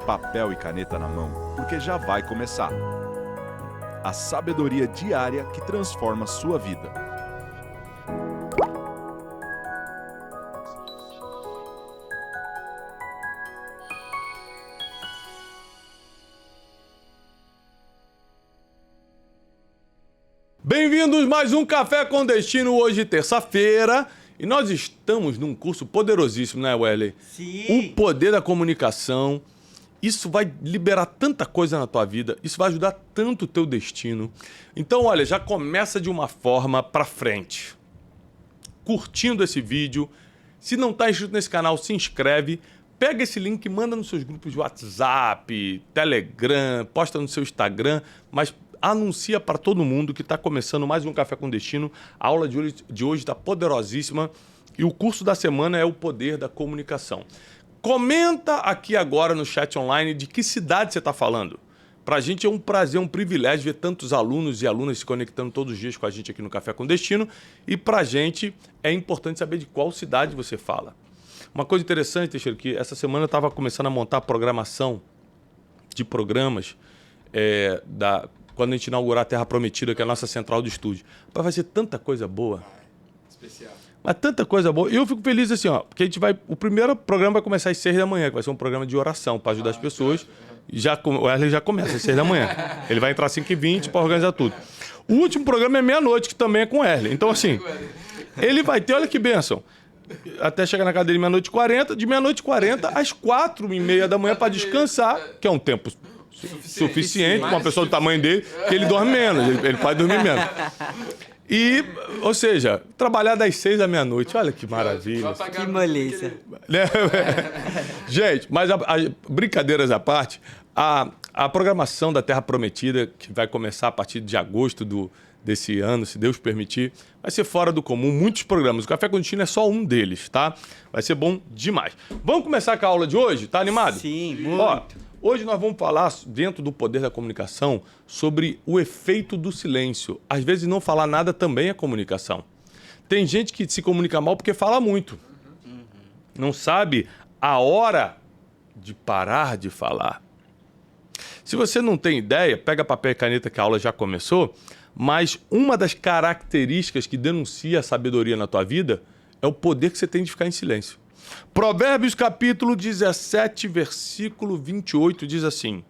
papel e caneta na mão, porque já vai começar. A sabedoria diária que transforma sua vida. Bem-vindos a mais um Café com Destino, hoje terça-feira, e nós estamos num curso poderosíssimo, né, Wesley? Sim. O poder da comunicação. Isso vai liberar tanta coisa na tua vida, isso vai ajudar tanto o teu destino. Então, olha, já começa de uma forma pra frente. Curtindo esse vídeo. Se não tá inscrito nesse canal, se inscreve. Pega esse link e manda nos seus grupos de WhatsApp, Telegram, posta no seu Instagram, mas anuncia para todo mundo que está começando mais um Café com Destino. A aula de hoje está poderosíssima e o curso da semana é o poder da comunicação. Comenta aqui agora no chat online de que cidade você está falando. Para a gente é um prazer, um privilégio ver tantos alunos e alunas se conectando todos os dias com a gente aqui no Café com Destino. E para a gente é importante saber de qual cidade você fala. Uma coisa interessante, Teixeira, que essa semana eu estava começando a montar a programação de programas quando a gente inaugurar a Terra Prometida, que é a nossa central do estúdio. Vai ser tanta coisa boa. Especial. Mas tanta coisa boa. E eu fico feliz assim, ó, porque o primeiro programa vai começar às 6 da manhã, que vai ser um programa de oração para ajudar as pessoas. O Wesley já começa às 6 da manhã. Ele vai entrar às 5h20 para organizar tudo. O último programa é meia-noite, que também é com o Wesley. Então, assim, ele vai ter, olha que bênção, até chegar na casa dele meia-noite e 40, de meia-noite e 40 às 4h30 da manhã para descansar, que é um tempo suficiente para uma pessoa do tamanho dele, que ele dorme menos, ele pode dormir menos. E, ou seja, trabalhar das 6 à meia-noite, olha que maravilha. Que moleza. Gente, mas brincadeiras à parte, a programação da Terra Prometida, que vai começar a partir de agosto desse ano, se Deus permitir, vai ser fora do comum, muitos programas. O Café com Destino é só um deles, tá? Vai ser bom demais. Vamos começar com a aula de hoje? Tá animado? Sim, muito. Ó, hoje nós vamos falar, dentro do poder da comunicação, sobre o efeito do silêncio. Às vezes não falar nada também é comunicação. Tem gente que se comunica mal porque fala muito. Não sabe a hora de parar de falar. Se você não tem ideia, pega papel e caneta que a aula já começou, mas uma das características que denuncia a sabedoria na tua vida é o poder que você tem de ficar em silêncio. Provérbios capítulo 17, versículo 28 diz assim: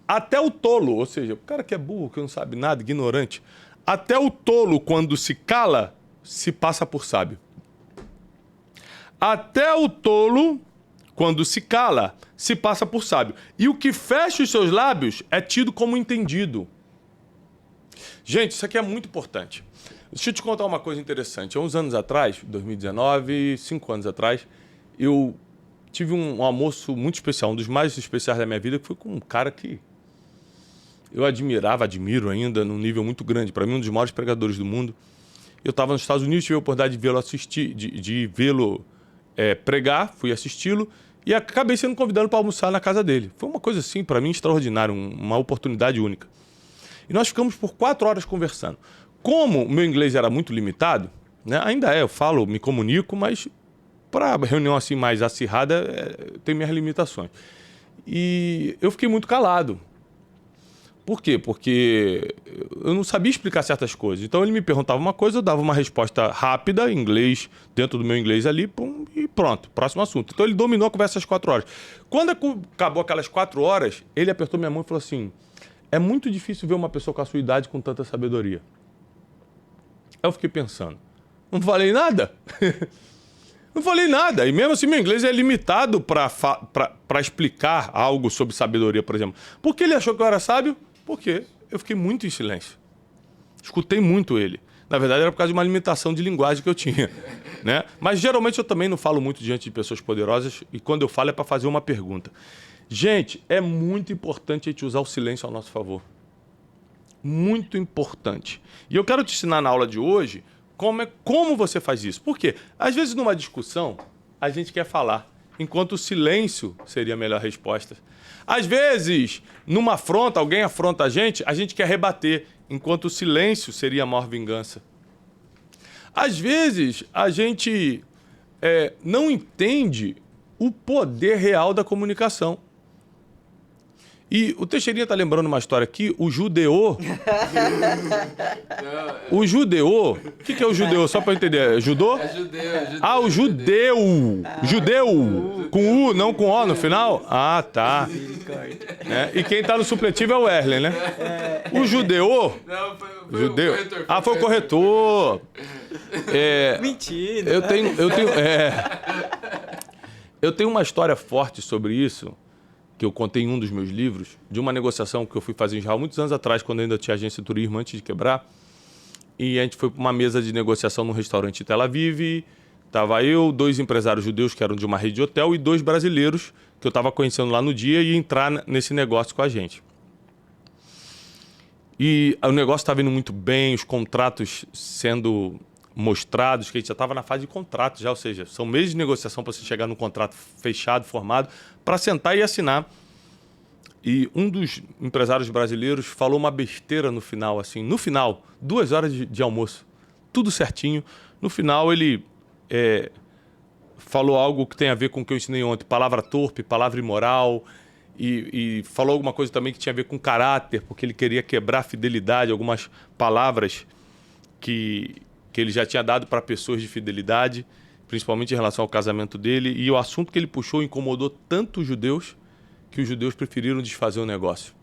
até o tolo, ou seja, o cara que é burro, que não sabe nada, ignorante, até o tolo, quando se cala, se passa por sábio. Até o tolo, quando se cala, se passa por sábio. E o que fecha os seus lábios é tido como entendido. Gente, isso aqui é muito importante. Deixa eu te contar uma coisa interessante. Há uns anos atrás, 2019, 5 anos atrás, eu tive um almoço muito especial, um dos mais especiais da minha vida, que foi com um cara que eu admiro ainda, num nível muito grande. Para mim, um dos maiores pregadores do mundo. Eu estava nos Estados Unidos, tive a oportunidade de vê-lo pregar, fui assisti-lo e acabei sendo convidado para almoçar na casa dele. Foi uma coisa assim, para mim, extraordinária, uma oportunidade única. E nós ficamos por 4 horas conversando. Como o meu inglês era muito limitado, né, ainda eu falo, me comunico, mas para reunião assim mais acirrada, tem minhas limitações. E eu fiquei muito calado. Por quê? Porque eu não sabia explicar certas coisas. Então ele me perguntava uma coisa, eu dava uma resposta rápida, em inglês, dentro do meu inglês ali, pum, e pronto, próximo assunto. Então ele dominou a conversa às 4 horas. Quando acabou aquelas 4 horas, ele apertou minha mão e falou assim: é muito difícil ver uma pessoa com a sua idade com tanta sabedoria. Aí eu fiquei pensando, não falei nada? Não falei nada. E mesmo assim, meu inglês é limitado para explicar algo sobre sabedoria, por exemplo. Por que ele achou que eu era sábio? Porque eu fiquei muito em silêncio. Escutei muito ele. Na verdade, era por causa de uma limitação de linguagem que eu tinha, né? Mas geralmente eu também não falo muito diante de pessoas poderosas e quando eu falo é para fazer uma pergunta. Gente, é muito importante a gente usar o silêncio ao nosso favor. Muito importante. E eu quero te ensinar na aula de hoje como você faz isso. Por quê? Às vezes numa discussão, a gente quer falar, enquanto o silêncio seria a melhor resposta. Às vezes, numa afronta, alguém afronta a gente quer rebater, enquanto o silêncio seria a maior vingança. Às vezes, a gente não entende o poder real da comunicação. E o Teixeirinha tá lembrando uma história aqui, o Judeô. O Judeô. O que é o Judeô? Só para eu entender. É judô? É judeu. Ah, o Judeu. Judeu. Com U, não com O no final? Ah, tá. E quem tá no supletivo é o Erlen, né? O Judeô. Não, foi Judeu. o corretor. Foi o corretor. Mentira. Eu tenho uma história forte sobre isso, que eu contei em um dos meus livros, de uma negociação que eu fui fazer em Israel muitos anos atrás, quando eu ainda tinha agência de turismo antes de quebrar. E a gente foi para uma mesa de negociação num restaurante em Tel Aviv. Tava eu, 2 empresários judeus que eram de uma rede de hotel e 2 brasileiros que eu estava conhecendo lá no dia e ia entrar nesse negócio com a gente. E o negócio estava indo muito bem, os contratos sendo mostrados, que a gente já estava na fase de contrato já, ou seja, são meses de negociação para você chegar num contrato fechado, formado, para sentar e assinar. E um dos empresários brasileiros falou uma besteira no final, assim, no final, 2 horas de almoço, tudo certinho. No final ele falou algo que tem a ver com o que eu ensinei ontem, palavra torpe, palavra imoral, e falou alguma coisa também que tinha a ver com caráter, porque ele queria quebrar a fidelidade, algumas palavras que ele já tinha dado para pessoas de fidelidade, principalmente em relação ao casamento dele, e o assunto que ele puxou incomodou tanto os judeus que os judeus preferiram desfazer o negócio.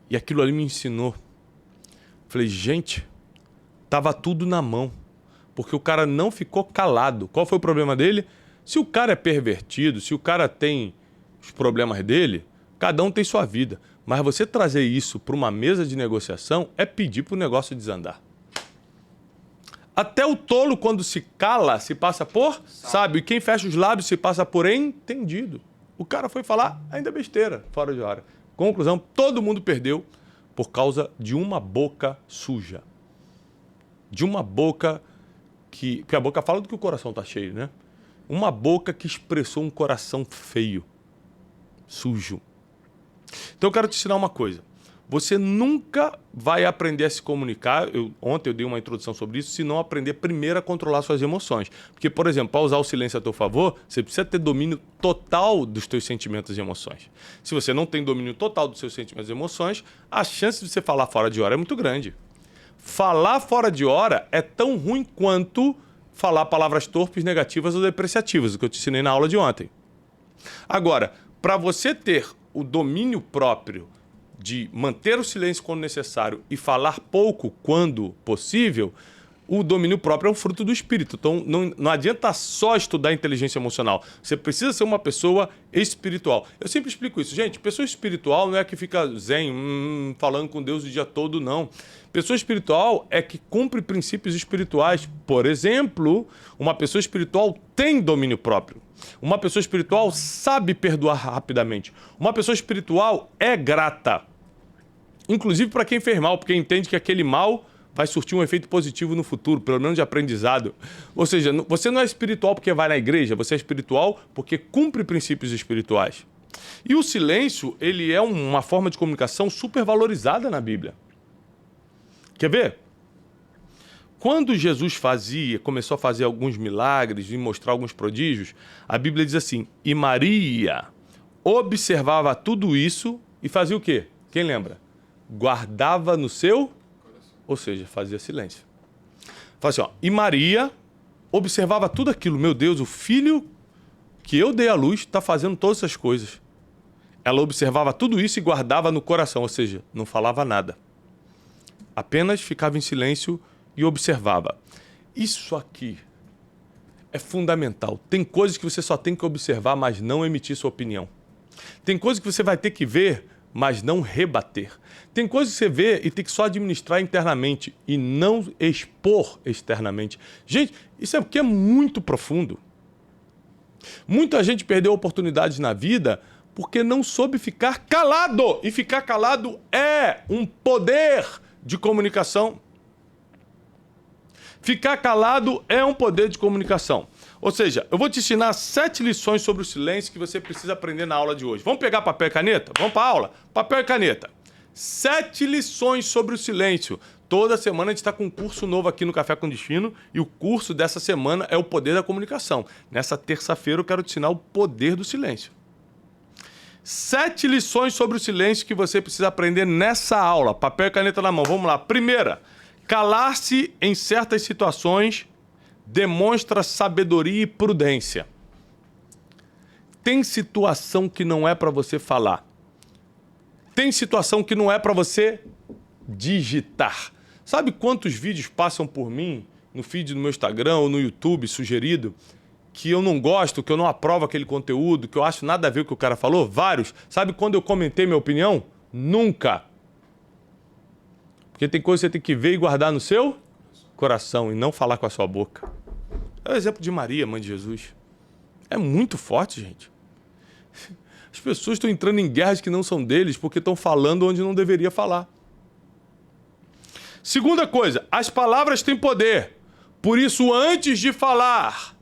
E aquilo ali me ensinou. Falei, gente, tava tudo na mão, porque o cara não ficou calado. Qual foi o problema dele? Se o cara é pervertido, se o cara tem os problemas dele, cada um tem sua vida. Mas você trazer isso para uma mesa de negociação é pedir para o negócio desandar. Até o tolo, quando se cala, se passa por sábio. E quem fecha os lábios se passa por entendido. O cara foi falar ainda besteira, fora de hora. Conclusão, todo mundo perdeu por causa de uma boca suja. De uma boca que... Porque a boca fala do que o coração está cheio, né? Uma boca que expressou um coração feio, sujo. Então eu quero te ensinar uma coisa. Você nunca vai aprender a se comunicar, ontem eu dei uma introdução sobre isso, se não aprender primeiro a controlar suas emoções. Porque, por exemplo, para usar o silêncio a teu favor, você precisa ter domínio total dos teus sentimentos e emoções. Se você não tem domínio total dos seus sentimentos e emoções, a chance de você falar fora de hora é muito grande. Falar fora de hora é tão ruim quanto falar palavras torpes, negativas ou depreciativas, o que eu te ensinei na aula de ontem. Agora, para você ter o domínio próprio de manter o silêncio quando necessário e falar pouco quando possível, o domínio próprio é um fruto do espírito. Então, não adianta só estudar inteligência emocional. Você precisa ser uma pessoa espiritual. Eu sempre explico isso. Gente, pessoa espiritual não é que fica zen, falando com Deus o dia todo, não. Pessoa espiritual é que cumpre princípios espirituais. Por exemplo, uma pessoa espiritual tem domínio próprio. Uma pessoa espiritual sabe perdoar rapidamente. Uma pessoa espiritual é grata. Inclusive para quem fez mal, porque entende que aquele mal vai surtir um efeito positivo no futuro, pelo menos de aprendizado. Ou seja, você não é espiritual porque vai na igreja, você é espiritual porque cumpre princípios espirituais. E o silêncio, ele é uma forma de comunicação super valorizada na Bíblia. Quer ver? Quando Jesus começou a fazer alguns milagres e mostrar alguns prodígios, a Bíblia diz assim, e Maria observava tudo isso e fazia o quê? Quem lembra? Guardava no seu coração. Ou seja, fazia silêncio. Fala assim, ó, e Maria observava tudo aquilo. Meu Deus, o filho que eu dei à luz está fazendo todas essas coisas. Ela observava tudo isso e guardava no coração, ou seja, não falava nada. Apenas ficava em silêncio e observava. Isso aqui é fundamental. Tem coisas que você só tem que observar, mas não emitir sua opinião. Tem coisas que você vai ter que ver, mas não rebater. Tem coisas que você vê e tem que só administrar internamente e não expor externamente. Gente, isso é porque é muito profundo. Muita gente perdeu oportunidades na vida porque não soube ficar calado. E ficar calado é um poder de comunicação. Ficar calado é um poder de comunicação. Ou seja, eu vou te ensinar 7 lições sobre o silêncio que você precisa aprender na aula de hoje. Vamos pegar papel e caneta? Vamos para a aula? Papel e caneta. 7 lições sobre o silêncio. Toda semana a gente está com um curso novo aqui no Café com Destino e o curso dessa semana é o poder da comunicação. Nessa terça-feira eu quero te ensinar o poder do silêncio. 7 lições sobre o silêncio que você precisa aprender nessa aula. Papel e caneta na mão. Vamos lá. Primeira, calar-se em certas situações demonstra sabedoria e prudência. Tem situação que não é para você falar. Tem situação que não é para você digitar. Sabe quantos vídeos passam por mim no feed do meu Instagram ou no YouTube sugerido que eu não gosto, que eu não aprovo aquele conteúdo, que eu acho nada a ver com o que o cara falou? Vários. Sabe quando eu comentei minha opinião? Nunca. Porque tem coisa que você tem que ver e guardar no seu coração e não falar com a sua boca. É o exemplo de Maria, mãe de Jesus. É muito forte, gente. As pessoas estão entrando em guerras que não são deles porque estão falando onde não deveria falar. Segunda coisa, as palavras têm poder. Por isso, antes de falar,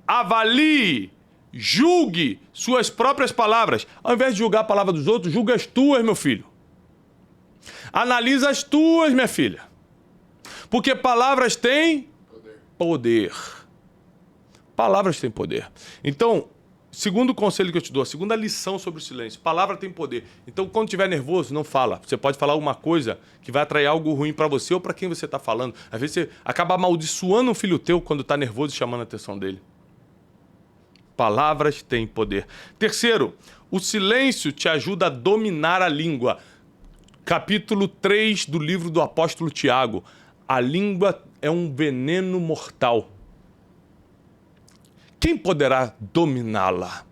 avalie, julgue suas próprias palavras. Ao invés de julgar a palavra dos outros, julgue as tuas, meu filho. Analisa as tuas, minha filha. Porque palavras têm poder. Palavras têm poder. Então, segundo conselho que eu te dou, a segunda lição sobre o silêncio, palavra tem poder. Então, quando estiver nervoso, não fala. Você pode falar alguma coisa que vai atrair algo ruim para você ou para quem você está falando. Às vezes você acaba amaldiçoando um filho teu quando está nervoso e chamando a atenção dele. Palavras têm poder. Terceiro, o silêncio te ajuda a dominar a língua. Capítulo 3 do livro do apóstolo Tiago. A língua é um veneno mortal. Quem poderá dominá-la?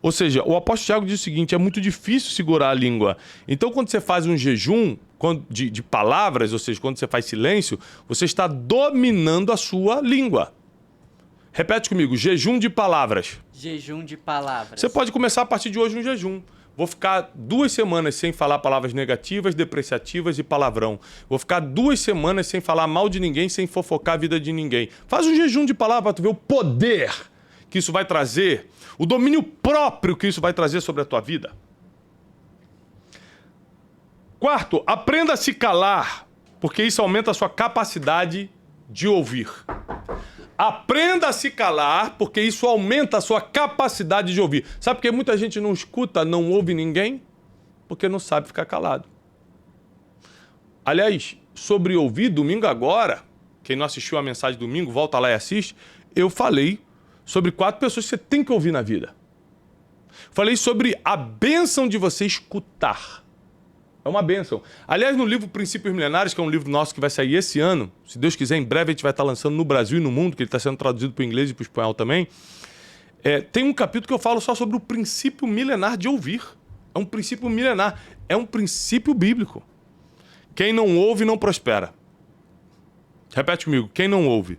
Ou seja, o apóstolo Tiago diz o seguinte, é muito difícil segurar a língua. Então, quando você faz um jejum de palavras, ou seja, quando você faz silêncio, você está dominando a sua língua. Repete comigo, jejum de palavras. Jejum de palavras. Você pode começar a partir de hoje um jejum. Vou ficar 2 semanas sem falar palavras negativas, depreciativas e palavrão. Vou ficar 2 semanas sem falar mal de ninguém, sem fofocar a vida de ninguém. Faz um jejum de palavras para tu ver o poder que isso vai trazer, o domínio próprio que isso vai trazer sobre a tua vida. Quarto, aprenda a se calar, porque isso aumenta a sua capacidade de ouvir. Aprenda a se calar, porque isso aumenta a sua capacidade de ouvir. Sabe por que muita gente não escuta, não ouve ninguém? Porque não sabe ficar calado. Aliás, sobre ouvir, domingo agora, quem não assistiu a mensagem domingo, volta lá e assiste, eu falei sobre 4 pessoas que você tem que ouvir na vida. Falei sobre a bênção de você escutar. É uma bênção. Aliás, no livro Princípios Milenares, que é um livro nosso que vai sair esse ano, se Deus quiser, em breve a gente vai estar lançando no Brasil e no mundo, que ele está sendo traduzido para o inglês e para o espanhol também, tem um capítulo que eu falo só sobre o princípio milenar de ouvir. É um princípio milenar. É um princípio bíblico. Quem não ouve, não prospera. Repete comigo. Quem não ouve,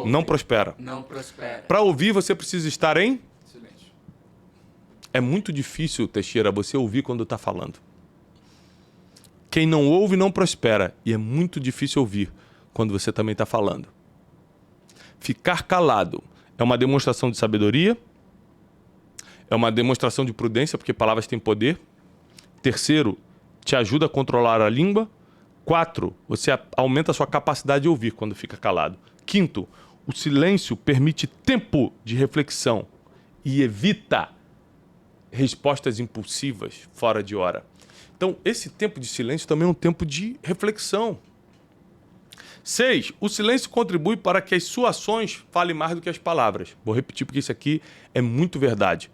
não prospera. Não prospera. Para ouvir, você precisa estar em Silêncio. É muito difícil, Teixeira, você ouvir quando está falando. Quem não ouve não prospera. E é muito difícil ouvir quando você também está falando. Ficar calado é uma demonstração de sabedoria, é uma demonstração de prudência, porque palavras têm poder. Terceiro, te ajuda a controlar a língua. 4, você aumenta a sua capacidade de ouvir quando fica calado. Quinto, o silêncio permite tempo de reflexão e evita respostas impulsivas fora de hora. Então, esse tempo de silêncio também é um tempo de reflexão. 6, o silêncio contribui para que as suas ações falem mais do que as palavras. Vou repetir porque isso aqui é muito verdade.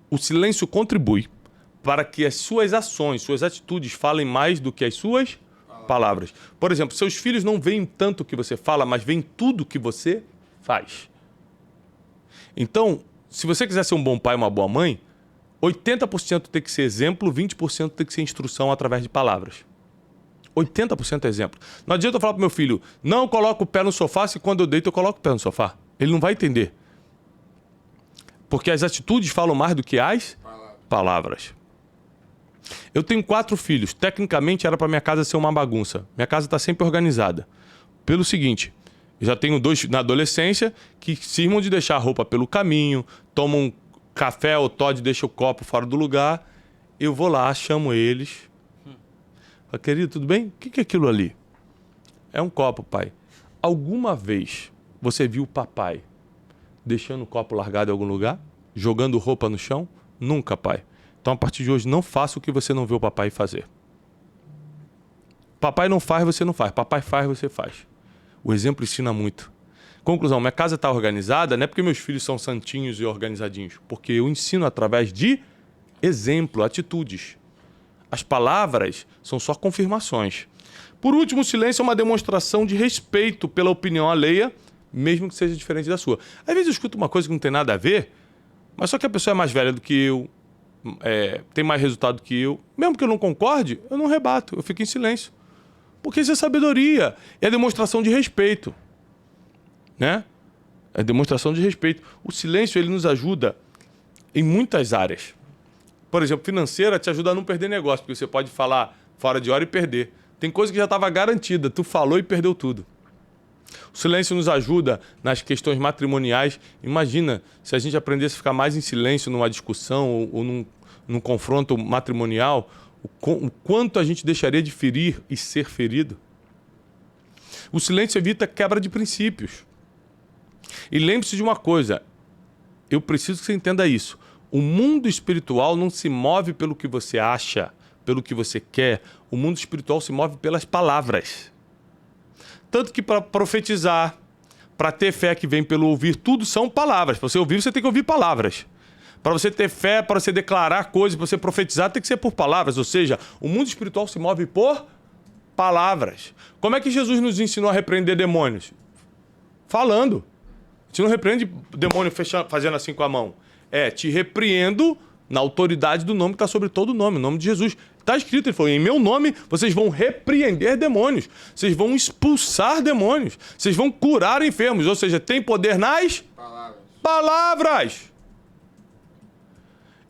O silêncio contribui para que as suas ações, suas atitudes falem mais do que as suas palavras. Por exemplo, seus filhos não veem tanto o que você fala, mas veem tudo o que você faz. Então, se você quiser ser um bom pai, uma boa mãe, 80% tem que ser exemplo, 20% tem que ser instrução através de palavras. 80% é exemplo. Não adianta eu falar pro meu filho, não coloca o pé no sofá, se quando eu deito eu coloco o pé no sofá. Ele não vai entender. Porque as atitudes falam mais do que as palavras. Eu tenho 4 filhos. Tecnicamente era para minha casa ser uma bagunça. Minha casa está sempre organizada. Pelo seguinte, eu já tenho 2 na adolescência que cismam de deixar a roupa pelo caminho, tomam café ou Todd, deixa o copo fora do lugar. Eu vou lá, chamo eles. Falo, querido, tudo bem? O que é aquilo ali? É um copo, pai. Alguma vez você viu o papai deixando o copo largado em algum lugar? Jogando roupa no chão? Nunca, pai. Então, a partir de hoje, não faça o que você não vê o papai fazer. Papai não faz, você não faz. Papai faz, você faz. O exemplo ensina muito. Conclusão, minha casa está organizada não é porque meus filhos são santinhos e organizadinhos, porque eu ensino através de exemplo, atitudes. As palavras são só confirmações. Por último, o silêncio é uma demonstração de respeito pela opinião alheia, mesmo que seja diferente da sua. Às vezes eu escuto uma coisa que não tem nada a ver, mas só que a pessoa é mais velha do que eu, tem mais resultado do que eu. Mesmo que eu não concorde, eu não rebato, eu fico em silêncio. Porque isso é sabedoria, é demonstração de respeito. Né? É demonstração de respeito. O silêncio ele nos ajuda em muitas áreas. Por exemplo, financeira te ajuda a não perder negócio, porque você pode falar fora de hora e perder. Tem coisa que já estava garantida, tu falou e perdeu tudo. O silêncio nos ajuda nas questões matrimoniais. Imagina se a gente aprendesse a ficar mais em silêncio numa discussão ou num confronto matrimonial, o quanto a gente deixaria de ferir e ser ferido. O silêncio evita quebra de princípios. E lembre-se de uma coisa, eu preciso que você entenda isso. O mundo espiritual não se move pelo que você acha, pelo que você quer. O mundo espiritual se move pelas palavras. Tanto que para profetizar, para ter fé que vem pelo ouvir, tudo são palavras. Para você ouvir, você tem que ouvir palavras. Para você ter fé, para você declarar coisas, para você profetizar, tem que ser por palavras. Ou seja, o mundo espiritual se move por palavras. Como é que Jesus nos ensinou a repreender demônios? Falando. A gente não repreende demônio fazendo assim com a mão. Te repreendo na autoridade do nome que está sobre todo o nome, o nome de Jesus. Está escrito, ele falou, em meu nome vocês vão repreender demônios, vocês vão expulsar demônios, vocês vão curar enfermos, ou seja, tem poder nas palavras.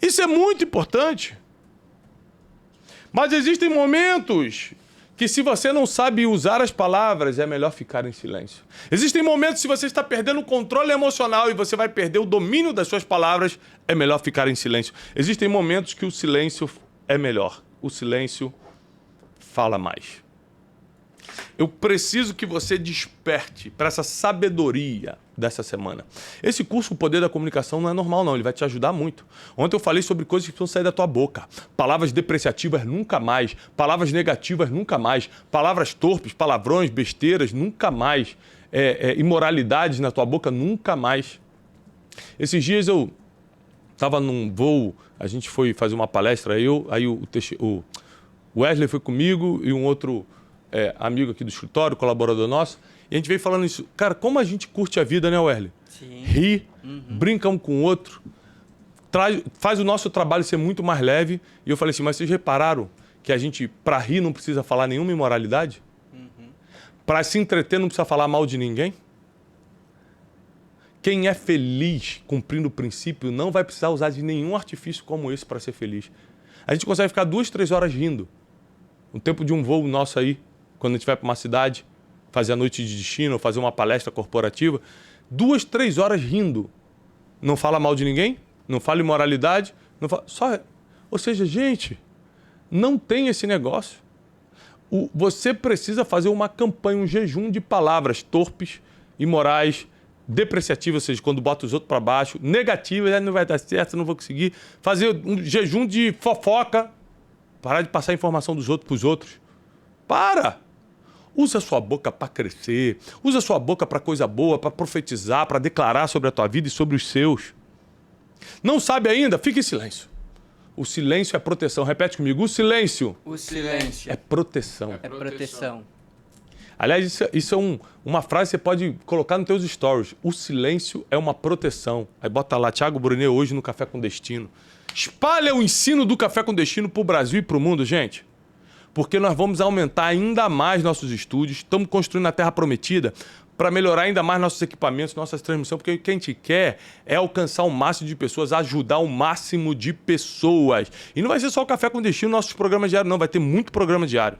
Isso é muito importante. Mas existem momentos que se você não sabe usar as palavras, é melhor ficar em silêncio. Existem momentos que se você está perdendo o controle emocional e você vai perder o domínio das suas palavras, é melhor ficar em silêncio. Existem momentos que o silêncio é melhor. O silêncio fala mais. Eu preciso que você desperte para essa sabedoria dessa semana. Esse curso, o Poder da Comunicação, não é normal, não. Ele vai te ajudar muito. Ontem eu falei sobre coisas que precisam sair da tua boca. Palavras depreciativas, nunca mais. Palavras negativas, nunca mais. Palavras torpes, palavrões, besteiras, nunca mais. Imoralidades na tua boca, nunca mais. Esses dias eu estava num voo, a gente foi fazer uma palestra, aí o Wesley foi comigo e um outro amigo aqui do escritório, colaborador nosso, e a gente veio falando isso. Cara, como a gente curte a vida, né, Wesley? Sim. Ri, brinca um com o outro, faz o nosso trabalho ser muito mais leve. E eu falei assim, mas vocês repararam que a gente, para rir, não precisa falar nenhuma imoralidade? Para se entreter, não precisa falar mal de ninguém? Quem é feliz cumprindo o princípio não vai precisar usar de nenhum artifício como esse para ser feliz. A gente consegue ficar 2, 3 horas rindo. No tempo de um voo nosso aí, quando a gente vai para uma cidade, fazer a noite de destino, fazer uma palestra corporativa, 2, 3 horas rindo. Não fala mal de ninguém, não fala imoralidade, não fala... Ou seja, gente, não tem esse negócio. Você precisa fazer uma campanha, um jejum de palavras torpes, imorais, depreciativas, ou seja, quando bota os outros para baixo, negativas, não vai dar certo, não vou conseguir. Fazer um jejum de fofoca, parar de passar a informação dos outros para os outros. Para! Usa a sua boca para crescer, usa a sua boca para coisa boa, para profetizar, para declarar sobre a tua vida e sobre os seus. Não sabe ainda? Fique em silêncio. O silêncio é proteção. Repete comigo, o silêncio. O silêncio É proteção. é proteção. Aliás, isso é uma frase que você pode colocar nos teus stories. O silêncio é uma proteção. Aí bota lá, Thiago Brunet hoje no Café com Destino. Espalha o ensino do Café com Destino para o Brasil e para o mundo, gente. Porque nós vamos aumentar ainda mais nossos estúdios. Estamos construindo a Terra Prometida para melhorar ainda mais nossos equipamentos, nossas transmissões, porque o que a gente quer é alcançar o máximo de pessoas, ajudar o máximo de pessoas. E não vai ser só o Café com Destino, nossos programas diários, não. Vai ter muito programa diário.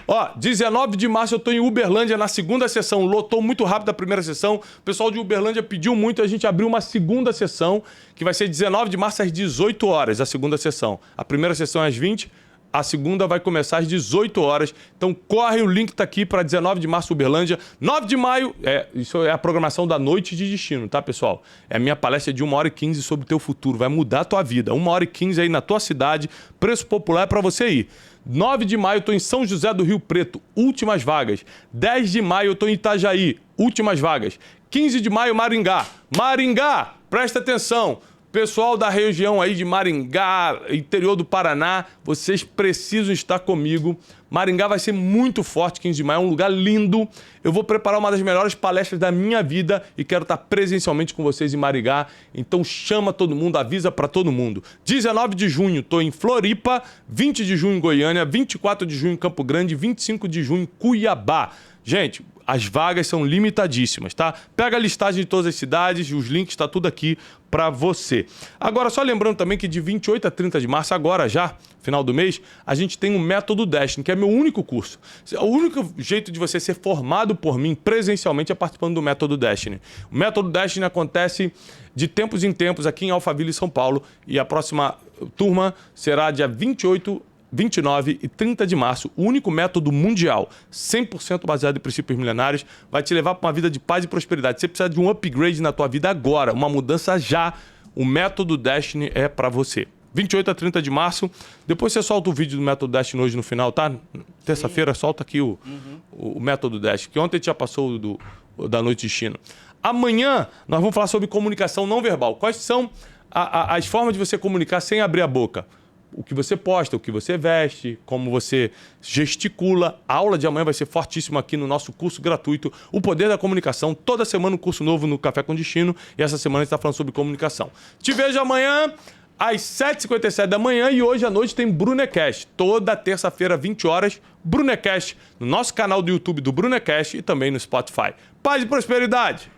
Ó, 19 de março eu estou em Uberlândia na segunda sessão. Lotou muito rápido a primeira sessão. O pessoal de Uberlândia pediu muito, a gente abriu uma segunda sessão, que vai ser 19 de março às 18 horas, a segunda sessão. A primeira sessão é às 20, A segunda vai começar às 18 horas. Então corre, o link tá aqui para 19 de março, Uberlândia. 9 de maio, isso é a programação da Noite de Destino, tá, pessoal? É a minha palestra de 1h15 sobre o teu futuro. Vai mudar a tua vida. 1h15 aí na tua cidade. Preço popular para você ir. 9 de maio eu estou em São José do Rio Preto, últimas vagas. 10 de maio eu estou em Itajaí, últimas vagas. 15 de maio, Maringá. Maringá, presta atenção. Pessoal da região aí de Maringá, interior do Paraná, vocês precisam estar comigo. Maringá vai ser muito forte, 15 de maio, é um lugar lindo. Eu vou preparar uma das melhores palestras da minha vida e quero estar presencialmente com vocês em Maringá. Então chama todo mundo, avisa para todo mundo. 19 de junho estou em Floripa, 20 de junho em Goiânia, 24 de junho em Campo Grande, 25 de junho em Cuiabá. Gente, as vagas são limitadíssimas, tá? Pega a listagem de todas as cidades, os links, tá tudo aqui para você. Agora, só lembrando também que de 28 a 30 de março, agora já, final do mês, a gente tem o Método Destiny, que é meu único curso. O único jeito de você ser formado por mim presencialmente é participando do Método Destiny. O Método Destiny acontece de tempos em tempos aqui em Alphaville, São Paulo, e a próxima turma será dia 28, 29 e 30 de março, o único método mundial, 100% baseado em princípios milenários, vai te levar para uma vida de paz e prosperidade. Você precisa de um upgrade na tua vida agora, uma mudança já. O Método Destiny é para você. 28 a 30 de março, depois você solta o vídeo do Método Destiny hoje no final, tá? Terça-feira solta aqui o Método Destiny, que ontem já passou da Noite de Destino. Amanhã nós vamos falar sobre comunicação não verbal. Quais são as formas de você comunicar sem abrir a boca? O que você posta, o que você veste, como você gesticula. A aula de amanhã vai ser fortíssima aqui no nosso curso gratuito, O Poder da Comunicação. Toda semana um curso novo no Café com Destino. E essa semana a gente está falando sobre comunicação. Te vejo amanhã às 7h57 da manhã e hoje à noite tem Brunecast. Toda terça-feira, 20 horas, Brunecast. No nosso canal do YouTube do Brunecast e também no Spotify. Paz e prosperidade!